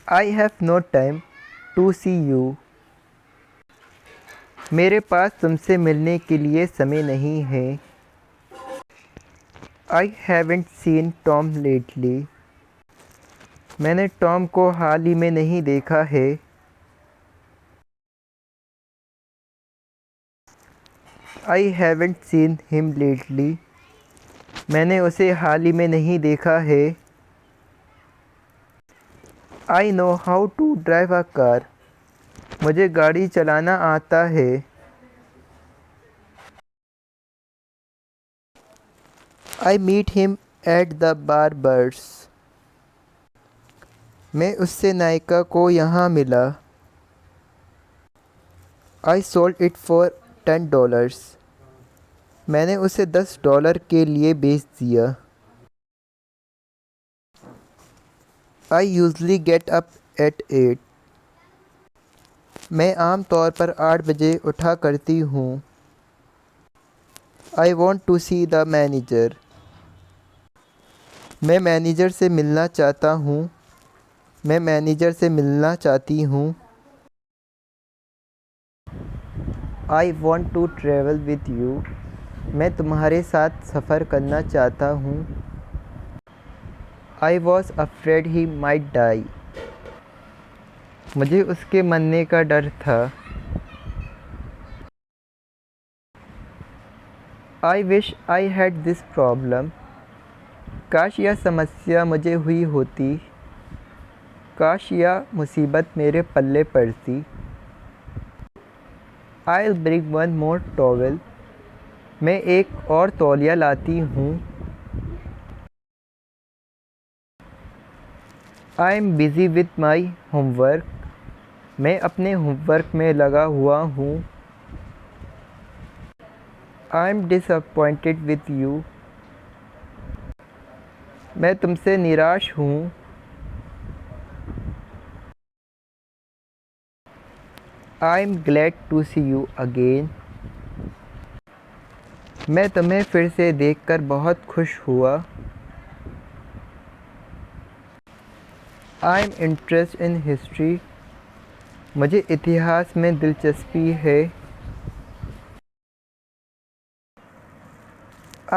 I have no time to see you. मेरे पास तुमसे मिलने के लिए समय नहीं है. I haven't seen Tom lately. मैंने टॉम को हाल ही में नहीं देखा है. I haven't seen him lately. मैंने उसे हाल ही में नहीं देखा है. I know how to drive a car. मुझे गाड़ी चलाना आता है. I meet him at the barber's. मैं उससे नायिका को यहाँ मिला. I sold it for $10. मैंने उसे $10 के लिए बेच दिया. I usually get up at 8. मैं आम तौर पर 8 बजे उठा करती हूँ. I want to see the manager. मैं मैनेजर से मिलना चाहता हूँ. मैं मैनेजर से मिलना चाहती हूँ. I want to travel with you. मैं तुम्हारे साथ सफ़र करना चाहता हूँ. I was afraid he might die. मुझे उसके मरने का डर था. I wish I had this problem. काश यह समस्या मुझे हुई होती. काश यह मुसीबत मेरे पल्ले पड़ती. I'll bring one more towel. मैं एक और तौलिया लाती हूँ. I'm busy with my homework. मैं अपने होमवर्क में लगा हुआ हूँ. I'm disappointed with you. मैं तुमसे निराश हूँ. I'm glad to see you again. मैं तुम्हें फिर से देखकर बहुत खुश हुआ. I'm interested in history. मुझे इतिहास में दिलचस्पी है.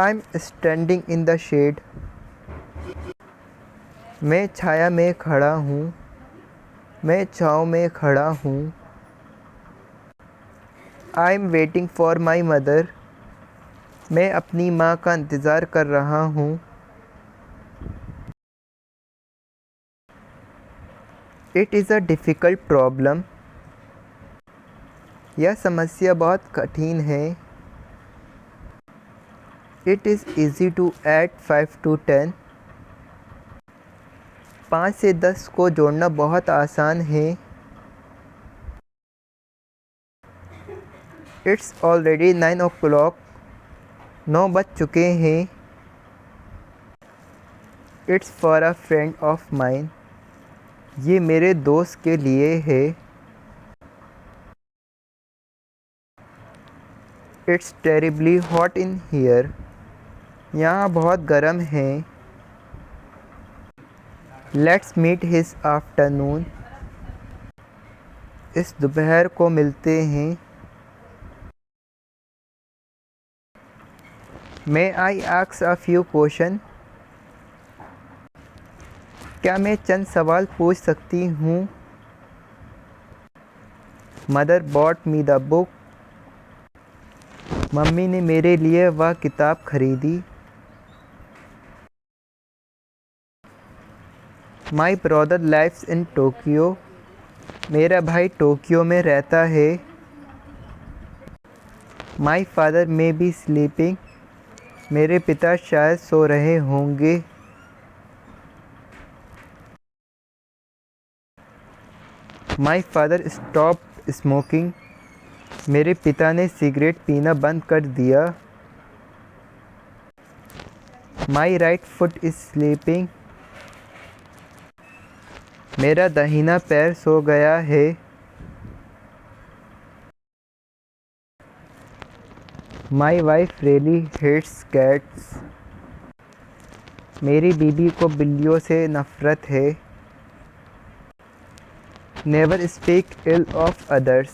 I'm standing in the shade. मैं छाया में खड़ा हूँ. मैं छाँव में खड़ा हूँ. I'm waiting for my mother. मैं अपनी माँ का इंतज़ार कर रहा हूँ. It is a difficult problem. यह समस्या बहुत कठिन है. It is easy to add 5 to 10. 5 से 10 को जोड़ना बहुत आसान है. It's already 9 o'clock. 9 बज चुके हैं. It's for a friend of mine. ये मेरे दोस्त के लिए है. It's terribly hot in here. यहाँ बहुत गर्म है. Let's meet this afternoon. इस दोपहर को मिलते हैं. May I ask a few questions? क्या मैं चंद सवाल पूछ सकती हूँ? Mother bought me the book. Mummy ने मेरे लिए वह किताब खरीदी. My brother lives in Tokyo. मेरा भाई टोक्यो में रहता है. My father may be sleeping. मेरे पिता शायद सो रहे होंगे. My father stopped smoking. मेरे पिता ने सिगरेट पीना बंद कर दिया. My right foot is sleeping. मेरा दाहिना पैर सो गया है. My wife really hates cats. मेरी बीवी को बिल्लियों से नफ़रत है. Never speak ill of others.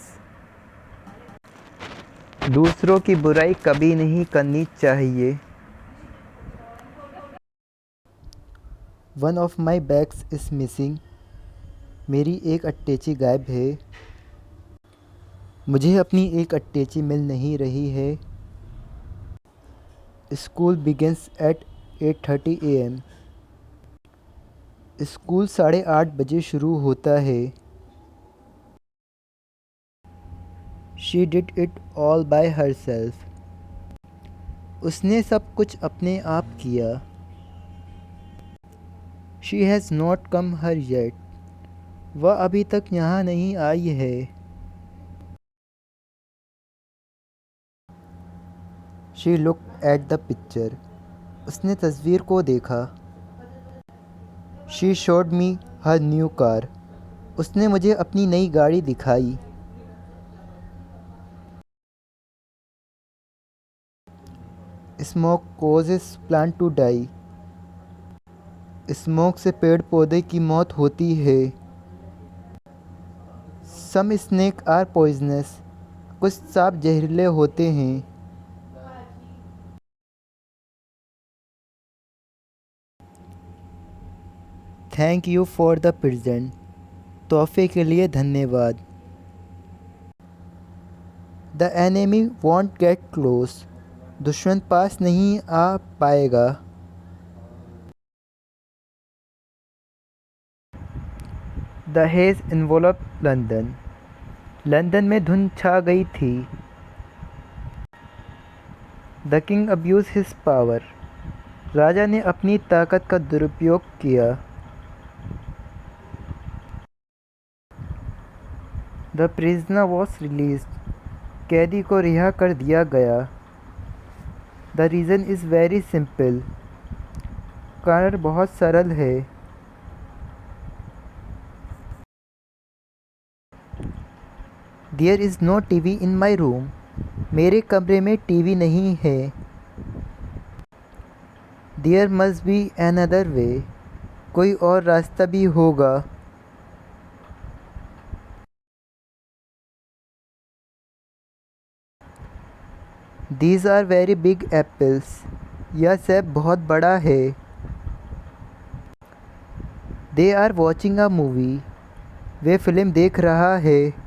दूसरों की बुराई कभी नहीं करनी चाहिए। One of my bags is missing. मेरी एक अटैची गायब है। मुझे अपनी एक अटैची मिल नहीं रही है। School begins at 8:30 AM। School 8:30 बजे शुरू होता है। She did it all by herself. उसने सब कुछ अपने आप किया। She has not come her yet. वह अभी तक यहाँ नहीं आई है। She look at the picture. उसने तस्वीर को देखा। She showed me her new car. उसने मुझे अपनी नई गाड़ी दिखाई। Smoke causes plant to die. Smoke से पेड़ पौधे की मौत होती है। Some snake are poisonous. कुछ सांप जहरीले होते हैं। Thank you for the present. तोहफे के लिए धन्यवाद। The enemy won't get close. दुश्मन पास नहीं आ पाएगा। The haze involve London. London में धुंध छा गई थी। The king abuse his power. राजा ने अपनी ताकत का दुरुपयोग किया। The prisoner was released. कैदी को रिहा कर दिया गया। The reason is very simple. कारण बहुत सरल है। There is no TV in my room. मेरे कमरे में टीवी नहीं है। There must be another way. कोई और रास्ता भी होगा। These are very big apples. यह सेब बहुत बड़ा है। They are watching a movie. वे फिल्म देख रहा है।